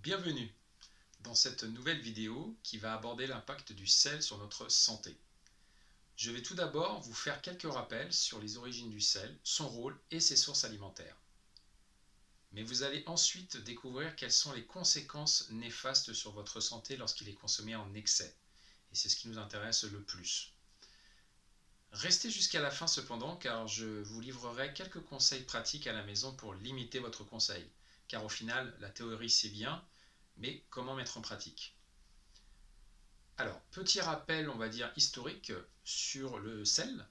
Bienvenue dans cette nouvelle vidéo qui va aborder l'impact du sel sur notre santé. Je vais tout d'abord vous faire quelques rappels sur les origines du sel, son rôle et ses sources alimentaires. Mais vous allez ensuite découvrir quelles sont les conséquences néfastes sur votre santé lorsqu'il est consommé en excès. Et c'est ce qui nous intéresse le plus. Restez jusqu'à la fin cependant, car je vous livrerai quelques conseils pratiques à la maison pour limiter votre conseil. Car au final, la théorie c'est bien, mais comment mettre en pratique? Alors, petit rappel, on va dire historique sur le sel.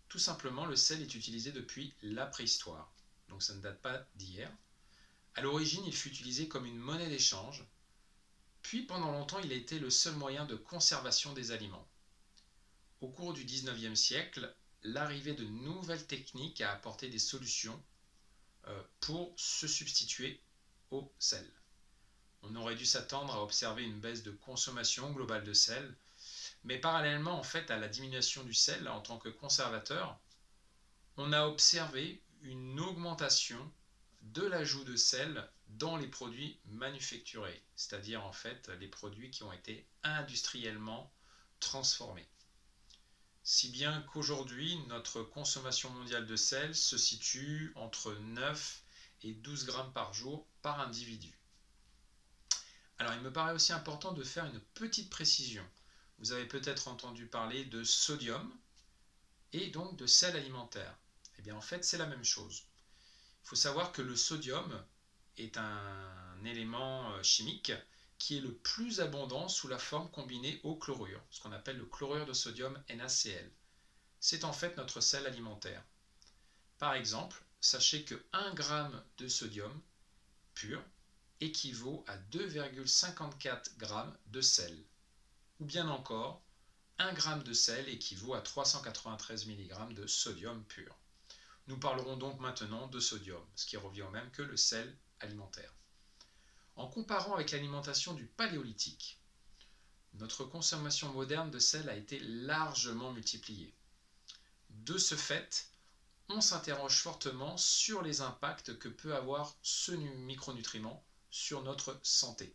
Tout simplement, le sel est utilisé depuis la préhistoire, donc ça ne date pas d'hier. À l'origine, il fut utilisé comme une monnaie d'échange, puis pendant longtemps, il a été le seul moyen de conservation des aliments. Au cours du 19e siècle, l'arrivée de nouvelles techniques a apporté des solutions pour se substituer au sel. On aurait dû s'attendre à observer une baisse de consommation globale de sel, mais parallèlement en fait à la diminution du sel en tant que conservateur, on a observé une augmentation de l'ajout de sel dans les produits manufacturés, c'est-à-dire en fait les produits qui ont été industriellement transformés. Si bien qu'aujourd'hui, notre consommation mondiale de sel se situe entre 9 et 12 grammes par jour par individu. Alors, il me paraît aussi important de faire une petite précision. Vous avez peut-être entendu parler de sodium et donc de sel alimentaire. Eh bien, en fait, c'est la même chose. Il faut savoir que le sodium est un élément chimique qui est le plus abondant sous la forme combinée au chlorure, ce qu'on appelle le chlorure de sodium NaCl. C'est en fait notre sel alimentaire. Par exemple, sachez que 1 g de sodium pur équivaut à 2,54 g de sel. Ou bien encore, 1 g de sel équivaut à 393 mg de sodium pur. Nous parlerons donc maintenant de sodium, ce qui revient au même que le sel alimentaire. En comparant avec l'alimentation du Paléolithique, notre consommation moderne de sel a été largement multipliée. De ce fait, on s'interroge fortement sur les impacts que peut avoir ce micronutriment sur notre santé.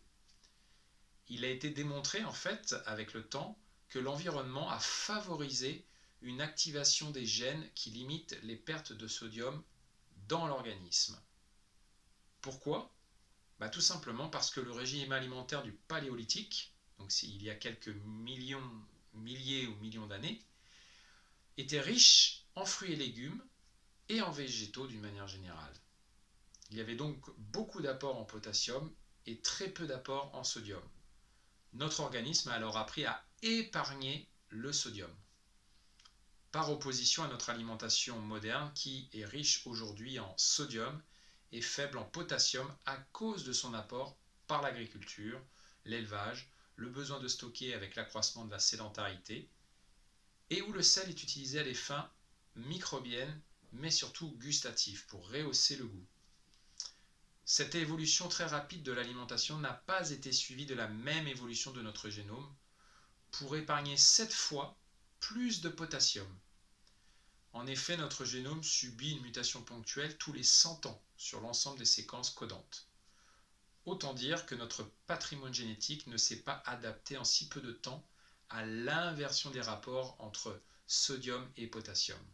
Il a été démontré en fait avec le temps que l'environnement a favorisé une activation des gènes qui limitent les pertes de sodium dans l'organisme. Pourquoi? Tout simplement parce que le régime alimentaire du Paléolithique, donc il y a quelques milliers ou millions d'années, était riche en fruits et légumes et en végétaux d'une manière générale. Il y avait donc beaucoup d'apports en potassium et très peu d'apports en sodium. Notre organisme a alors appris à épargner le sodium, par opposition à notre alimentation moderne qui est riche aujourd'hui en sodium et faible en potassium à cause de son apport par l'agriculture, l'élevage, le besoin de stocker avec l'accroissement de la sédentarité, et où le sel est utilisé à des fins microbiennes, mais surtout gustatives, pour rehausser le goût. Cette évolution très rapide de l'alimentation n'a pas été suivie de la même évolution de notre génome, pour épargner 7 fois plus de potassium. En effet, notre génome subit une mutation ponctuelle tous les 100 ans sur l'ensemble des séquences codantes. Autant dire que notre patrimoine génétique ne s'est pas adapté en si peu de temps à l'inversion des rapports entre sodium et potassium.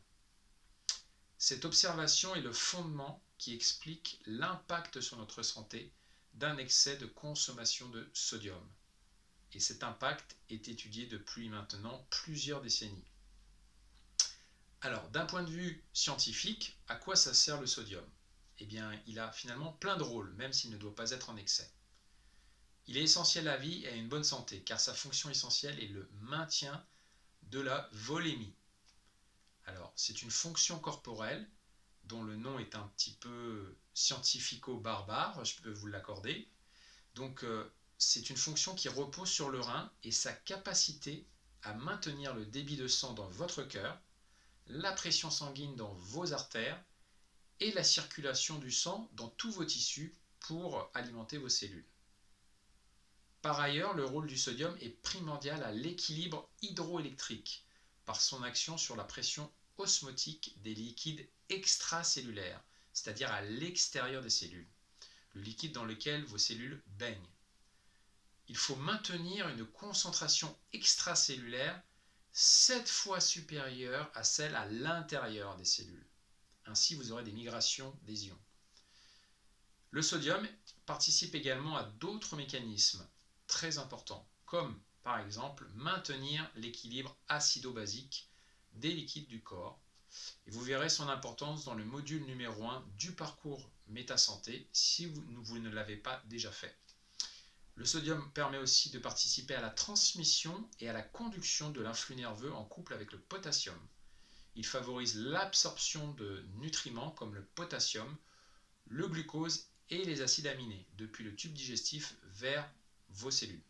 Cette observation est le fondement qui explique l'impact sur notre santé d'un excès de consommation de sodium. Et cet impact est étudié depuis maintenant plusieurs décennies. Alors, d'un point de vue scientifique, à quoi ça sert le sodium? Eh bien, il a finalement plein de rôles, même s'il ne doit pas être en excès. Il est essentiel à la vie et à une bonne santé, car sa fonction essentielle est le maintien de la volémie. Alors, c'est une fonction corporelle dont le nom est un petit peu scientifico-barbare, je peux vous l'accorder. Donc, c'est une fonction qui repose sur le rein et sa capacité à maintenir le débit de sang dans votre cœur, la pression sanguine dans vos artères et la circulation du sang dans tous vos tissus pour alimenter vos cellules. Par ailleurs, le rôle du sodium est primordial à l'équilibre hydroélectrique par son action sur la pression osmotique des liquides extracellulaires, c'est-à-dire à l'extérieur des cellules, le liquide dans lequel vos cellules baignent. il faut maintenir une concentration extracellulaire 7 fois supérieure à celle à l'intérieur des cellules. Ainsi, vous aurez des migrations des ions. Le sodium participe également à d'autres mécanismes très importants, comme par exemple maintenir l'équilibre acido-basique des liquides du corps. Et vous verrez son importance dans le module numéro 1 du parcours Métasanté si vous ne l'avez pas déjà fait. Le sodium permet aussi de participer à la transmission et à la conduction de l'influx nerveux en couple avec le potassium. Il favorise l'absorption de nutriments comme le potassium, le glucose et les acides aminés depuis le tube digestif vers vos cellules.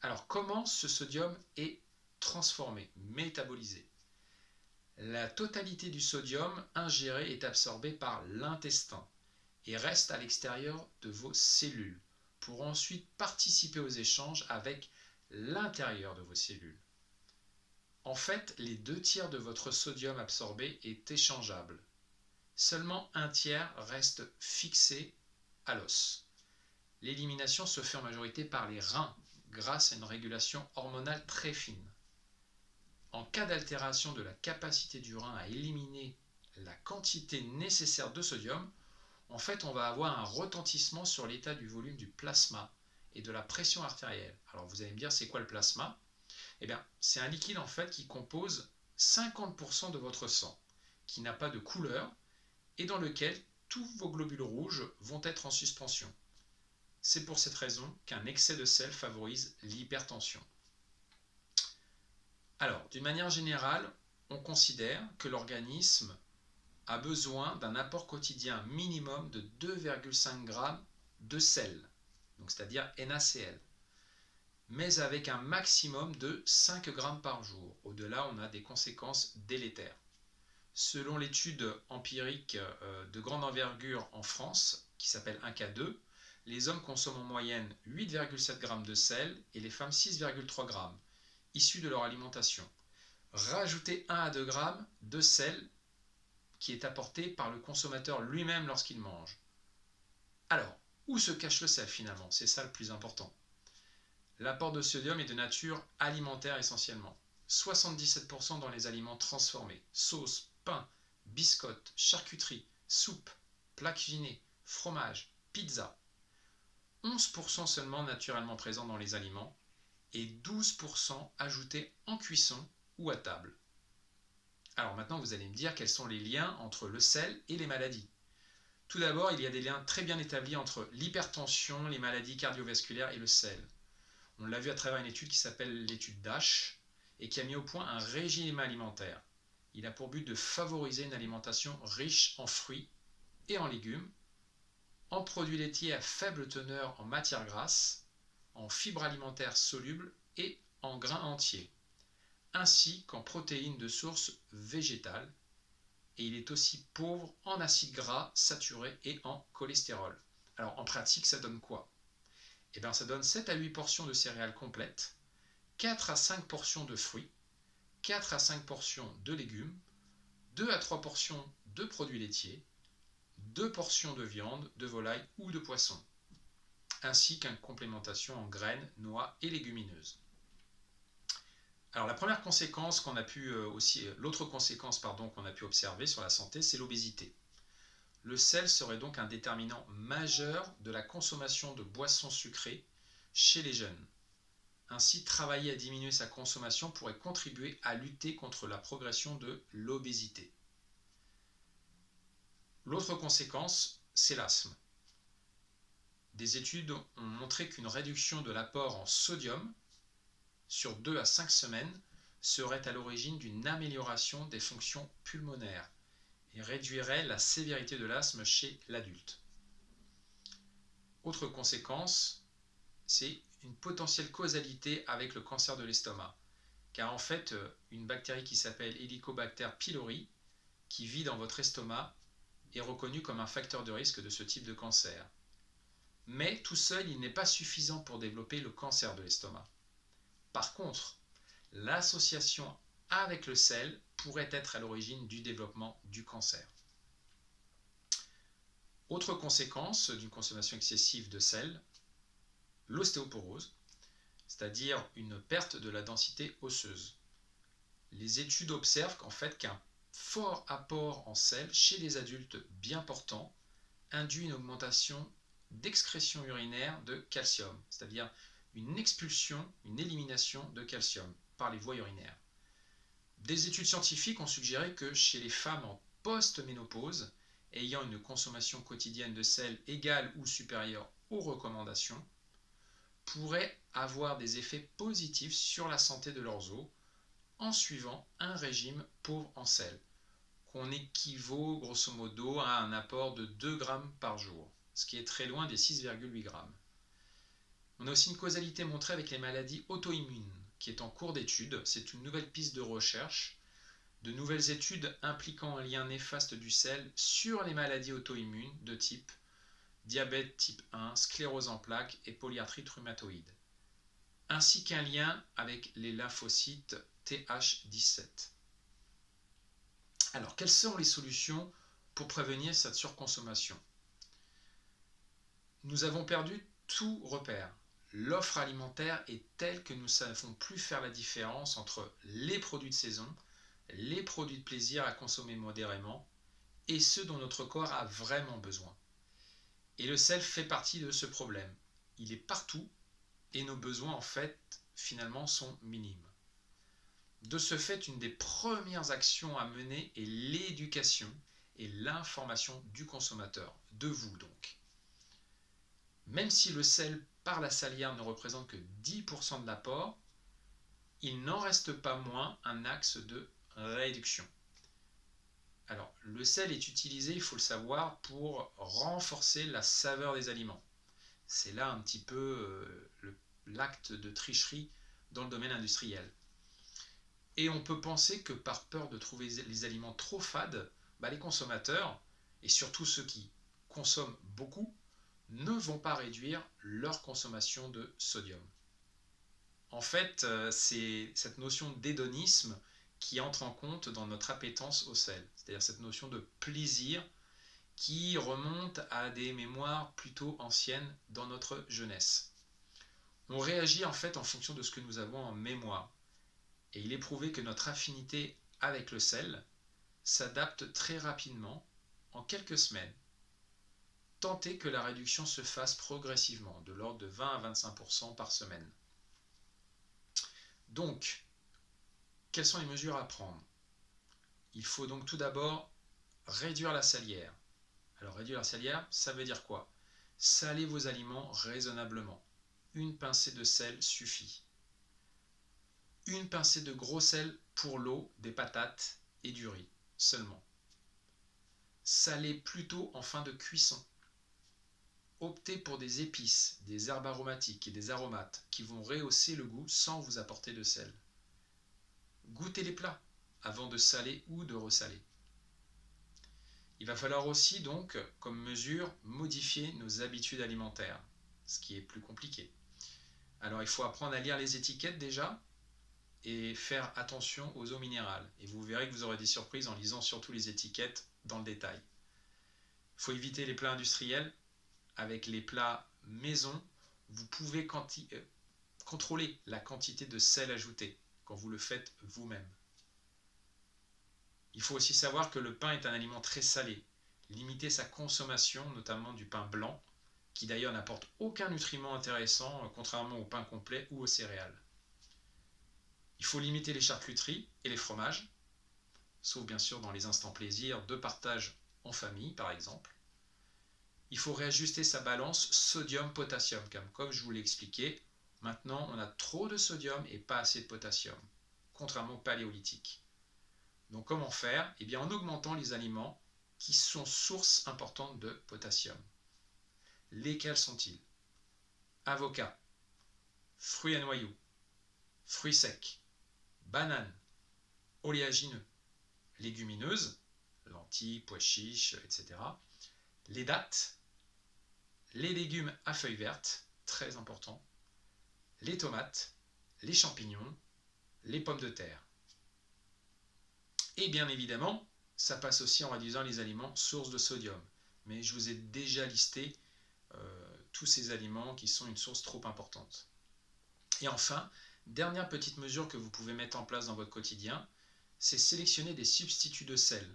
Alors, comment ce sodium est transformé, métabolisé? La totalité du sodium ingéré est absorbée par l'intestin et reste à l'extérieur de vos cellules pour ensuite participer aux échanges avec l'intérieur de vos cellules. En fait, les 2/3 de votre sodium absorbé est échangeable. Seulement 1/3 reste fixé à l'os. L'élimination se fait en majorité par les reins grâce à une régulation hormonale très fine. En cas d'altération de la capacité du rein à éliminer la quantité nécessaire de sodium, en fait, on va avoir un retentissement sur l'état du volume du plasma et de la pression artérielle. Alors vous allez me dire, c'est quoi le plasma? Eh bien, c'est un liquide en fait qui compose 50% de votre sang, qui n'a pas de couleur et dans lequel tous vos globules rouges vont être en suspension. C'est pour cette raison qu'un excès de sel favorise l'hypertension. Alors, d'une manière générale, on considère que l'organisme a besoin d'un apport quotidien minimum de 2,5 g de sel, donc c'est-à-dire NaCl, mais avec un maximum de 5 g par jour. Au-delà, on a des conséquences délétères. Selon l'étude empirique de grande envergure en France, qui s'appelle 1K2, les hommes consomment en moyenne 8,7 g de sel et les femmes 6,3 g, issus de leur alimentation. Rajoutez 1 à 2 g de sel qui est apporté par le consommateur lui-même lorsqu'il mange. Alors, où se cache le sel finalement? C'est ça le plus important. L'apport de sodium est de nature alimentaire essentiellement. 77% dans les aliments transformés, sauces, pain, biscottes, charcuterie, soupe, plats cuisinés, fromage, pizza. 11% seulement naturellement présents dans les aliments et 12% ajoutés en cuisson ou à table. Alors maintenant, vous allez me dire quels sont les liens entre le sel et les maladies. Tout d'abord, il y a des liens très bien établis entre l'hypertension, les maladies cardiovasculaires et le sel. On l'a vu à travers une étude qui s'appelle l'étude DASH et qui a mis au point un régime alimentaire. Il a pour but de favoriser une alimentation riche en fruits et en légumes, en produits laitiers à faible teneur en matières grasses, en fibres alimentaires solubles et en grains entiers, ainsi qu'en protéines de source végétale, et il est aussi pauvre en acides gras saturés et en cholestérol. Alors en pratique, ça donne quoi? Eh bien ça donne 7 à 8 portions de céréales complètes, 4 à 5 portions de fruits, 4 à 5 portions de légumes, 2 à 3 portions de produits laitiers, 2 portions de viande, de volaille ou de poisson, ainsi qu'une complémentation en graines, noix et légumineuses. Alors la première conséquence qu'on a pu l'autre conséquence qu'on a pu observer sur la santé, c'est l'obésité. Le sel serait donc un déterminant majeur de la consommation de boissons sucrées chez les jeunes. Ainsi, travailler à diminuer sa consommation pourrait contribuer à lutter contre la progression de l'obésité. L'autre conséquence, c'est l'asthme. Des études ont montré qu'une réduction de l'apport en sodium sur 2 à 5 semaines serait à l'origine d'une amélioration des fonctions pulmonaires et réduirait la sévérité de l'asthme chez l'adulte. Autre conséquence, c'est une potentielle causalité avec le cancer de l'estomac, car en fait, une bactérie qui s'appelle Helicobacter pylori, qui vit dans votre estomac, est reconnue comme un facteur de risque de ce type de cancer. Mais tout seul, il n'est pas suffisant pour développer le cancer de l'estomac. Par contre, l'association avec le sel pourrait être à l'origine du développement du cancer. Autre conséquence d'une consommation excessive de sel, l'ostéoporose, c'est-à-dire une perte de la densité osseuse. Les études observent qu'en fait qu'un fort apport en sel chez les adultes bien portants induit une augmentation d'excrétion urinaire de calcium, c'est-à-dire une expulsion, une élimination de calcium par les voies urinaires. Des études scientifiques ont suggéré que chez les femmes en post-ménopause, ayant une consommation quotidienne de sel égale ou supérieure aux recommandations, pourraient avoir des effets positifs sur la santé de leurs os en suivant un régime pauvre en sel, qu'on équivaut grosso modo à un apport de 2 grammes par jour, ce qui est très loin des 6,8 grammes. On a aussi une causalité montrée avec les maladies auto-immunes, qui est en cours d'étude. C'est une nouvelle piste de recherche. De nouvelles études impliquant un lien néfaste du sel sur les maladies auto-immunes de type diabète type 1, sclérose en plaques et polyarthrite rhumatoïde, ainsi qu'un lien avec les lymphocytes Th17. Alors, quelles sont les solutions pour prévenir cette surconsommation? Nous avons perdu tout repère. L'offre alimentaire est telle que nous ne savons plus faire la différence entre les produits de saison, les produits de plaisir à consommer modérément et ceux dont notre corps a vraiment besoin. Et le sel fait partie de ce problème. Il est partout et nos besoins en fait finalement sont minimes. De ce fait, une des premières actions à mener est l'éducation et l'information du consommateur, de vous donc. Même si le sel par la salière ne représente que 10% de l'apport, il n'en reste pas moins un axe de réduction. Alors, le sel est utilisé, il faut le savoir, pour renforcer la saveur des aliments. C'est là un petit peu l'acte de tricherie dans le domaine industriel. Et on peut penser que par peur de trouver les aliments trop fades, les consommateurs, et surtout ceux qui consomment beaucoup, ne vont pas réduire leur consommation de sodium. En fait, c'est cette notion d'hédonisme qui entre en compte dans notre appétence au sel, c'est-à-dire cette notion de plaisir qui remonte à des mémoires plutôt anciennes dans notre jeunesse. On réagit en fait en fonction de ce que nous avons en mémoire, et il est prouvé que notre affinité avec le sel s'adapte très rapidement, en quelques semaines. Tentez que la réduction se fasse progressivement, de l'ordre de 20 à 25% par semaine. Donc, quelles sont les mesures à prendre? Il faut donc tout d'abord réduire la salière. Alors réduire la salière, ça veut dire quoi? Salez vos aliments raisonnablement. Une pincée de sel suffit. Une pincée de gros sel pour l'eau, des patates et du riz seulement. Salez plutôt en fin de cuisson. Optez pour des épices, des herbes aromatiques et des aromates qui vont rehausser le goût sans vous apporter de sel. Goûtez les plats avant de saler ou de ressaler. Il va falloir aussi donc, comme mesure, modifier nos habitudes alimentaires, ce qui est plus compliqué. Alors il faut apprendre à lire les étiquettes déjà et faire attention aux eaux minérales. Et vous verrez que vous aurez des surprises en lisant surtout les étiquettes dans le détail. Il faut éviter les plats industriels. Avec les plats maison, vous pouvez contrôler la quantité de sel ajouté quand vous le faites vous-même. Il faut aussi savoir que le pain est un aliment très salé. Limitez sa consommation, notamment du pain blanc, qui d'ailleurs n'apporte aucun nutriment intéressant, contrairement au pain complet ou aux céréales. Il faut limiter les charcuteries et les fromages, sauf bien sûr dans les instants plaisir de partage en famille par exemple. Il faut réajuster sa balance sodium-potassium, comme je vous l'ai expliqué. Maintenant, on a trop de sodium et pas assez de potassium, contrairement au paléolithique. Donc comment faire? Eh bien en augmentant les aliments qui sont source importante de potassium. Lesquels sont-ils? Avocat, fruits à noyaux, fruits secs, bananes, oléagineux, légumineuses, lentilles, pois chiches, etc. Les dattes, les légumes à feuilles vertes, très important, les tomates, les champignons, les pommes de terre. Et bien évidemment, ça passe aussi en réduisant les aliments sources de sodium. Mais je vous ai déjà listé tous ces aliments qui sont une source trop importante. Et enfin, dernière petite mesure que vous pouvez mettre en place dans votre quotidien, c'est sélectionner des substituts de sel.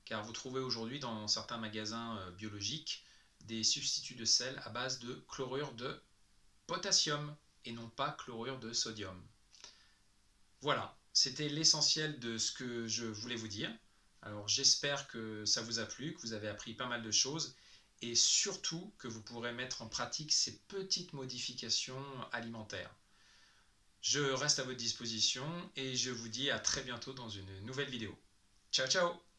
Car vous trouvez aujourd'hui dans certains magasins biologiques des substituts de sel à base de chlorure de potassium et non pas chlorure de sodium. Voilà, c'était l'essentiel de ce que je voulais vous dire. Alors j'espère que ça vous a plu, que vous avez appris pas mal de choses et surtout que vous pourrez mettre en pratique ces petites modifications alimentaires. Je reste à votre disposition et je vous dis à très bientôt dans une nouvelle vidéo. Ciao ciao!